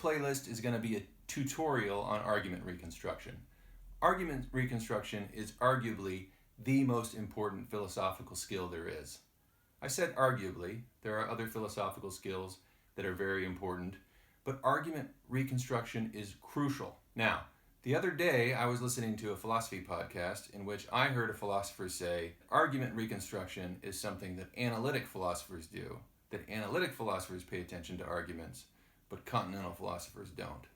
playlist is going to be a tutorial on argument reconstruction. Argument reconstruction is arguably the most important philosophical skill there is. I said arguably. There are other philosophical skills that are very important, but argument reconstruction is crucial. Now, the other day I was listening to a philosophy podcast in which I heard a philosopher say argument reconstruction is something that analytic philosophers do, that analytic philosophers pay attention to arguments, but continental philosophers don't.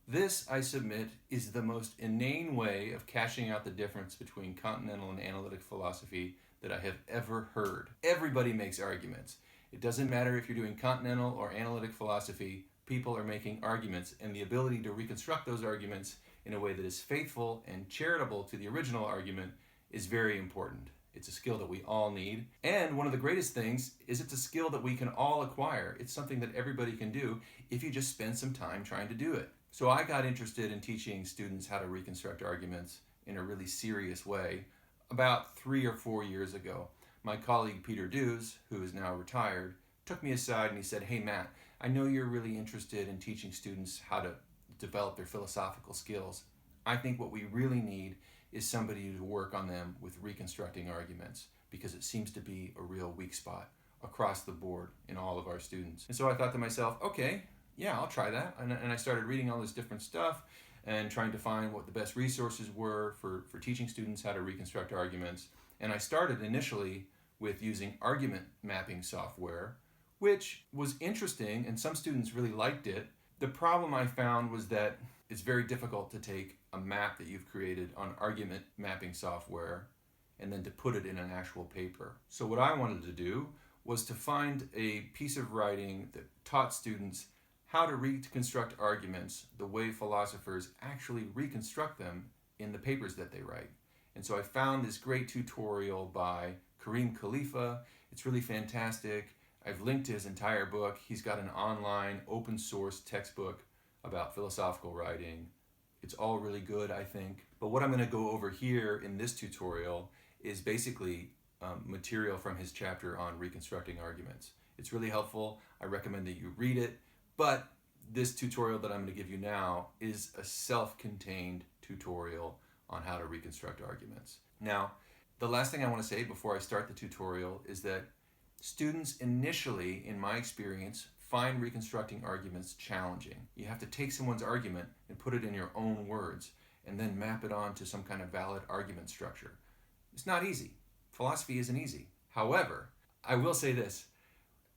This, I submit, is the most inane way of cashing out the difference between continental and analytic philosophy that I have ever heard. Everybody makes arguments. It doesn't matter if you're doing continental or analytic philosophy, people are making arguments, and the ability to reconstruct those arguments in a way that is faithful and charitable to the original argument is very important. It's a skill that we all need. And one of the greatest things is it's a skill that we can all acquire. It's something that everybody can do if you just spend some time trying to do it. So I got interested in teaching students how to reconstruct arguments in a really serious way about 3 or 4 years ago. My colleague Peter Dews, who is now retired, took me aside and he said, "Hey Matt, I know you're really interested in teaching students how to develop their philosophical skills. I think what we really need is somebody to work on them with reconstructing arguments, because it seems to be a real weak spot across the board in all of our students." And so I thought to myself, okay, yeah, I'll try that. And I started reading all this different stuff and trying to find what the best resources were for teaching students how to reconstruct arguments. And I started initially with using argument mapping software, which was interesting, and some students really liked it. The problem I found was that it's very difficult to take a map that you've created on argument mapping software and then to put it in an actual paper. So what I wanted to do was to find a piece of writing that taught students how to reconstruct arguments the way philosophers actually reconstruct them in the papers that they write. And so I found this great tutorial by Kareem Khalifa. It's really fantastic. I've linked to his entire book. He's got an online open source textbook about philosophical writing. It's all really good, I think. But what I'm going to go over here in this tutorial is basically material from his chapter on reconstructing arguments. It's really helpful. I recommend that you read it. But this tutorial that I'm going to give you now is a self-contained tutorial on how to reconstruct arguments. Now, the last thing I want to say before I start the tutorial is that students initially, in my experience, find reconstructing arguments challenging. You have to take someone's argument and put it in your own words and then map it onto some kind of valid argument structure. It's not easy. Philosophy isn't easy. However, I will say this.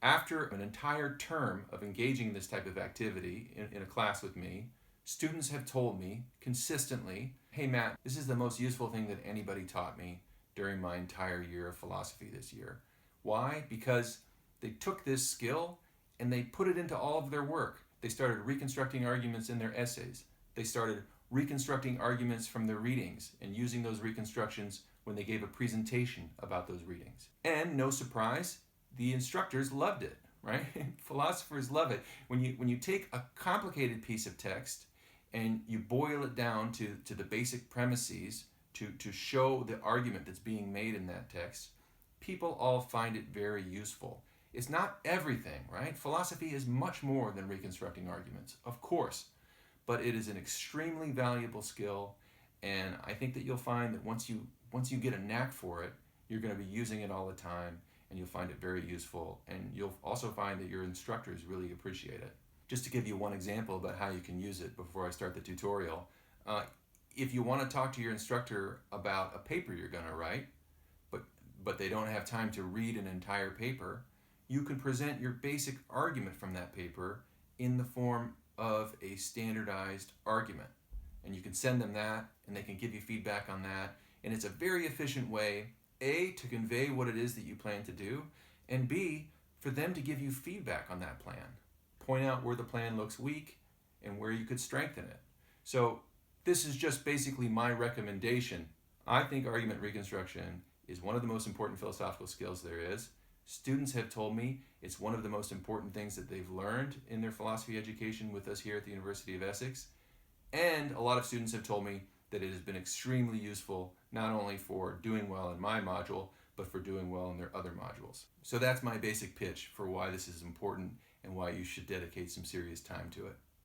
After an entire term of engaging this type of activity in a class with me, students have told me consistently, "Hey Matt, this is the most useful thing that anybody taught me during my entire year of philosophy this year." Why? Because they took this skill and they put it into all of their work. They started reconstructing arguments in their essays. They started reconstructing arguments from their readings and using those reconstructions when they gave a presentation about those readings. And no surprise, the instructors loved it, right? Philosophers love it. When you take a complicated piece of text and you boil it down to the basic premises to show the argument that's being made in that text, people all find it very useful. It's not everything, right? Philosophy is much more than reconstructing arguments, of course, but it is an extremely valuable skill, and I think that you'll find that once you get a knack for it, you're going to be using it all the time, and you'll find it very useful, and you'll also find that your instructors really appreciate it. Just to give you one example about how you can use it before I start the tutorial, if you want to talk to your instructor about a paper you're going to write, but they don't have time to read an entire paper, you can present your basic argument from that paper in the form of a standardized argument. And you can send them that, and they can give you feedback on that. And it's a very efficient way, A, to convey what it is that you plan to do, and B, for them to give you feedback on that plan. Point out where the plan looks weak and where you could strengthen it. So this is just basically my recommendation. I think argument reconstruction is one of the most important philosophical skills there is. Students have told me it's one of the most important things that they've learned in their philosophy education with us here at the University of Essex. And a lot of students have told me that it has been extremely useful, not only for doing well in my module, but for doing well in their other modules. So that's my basic pitch for why this is important and why you should dedicate some serious time to it.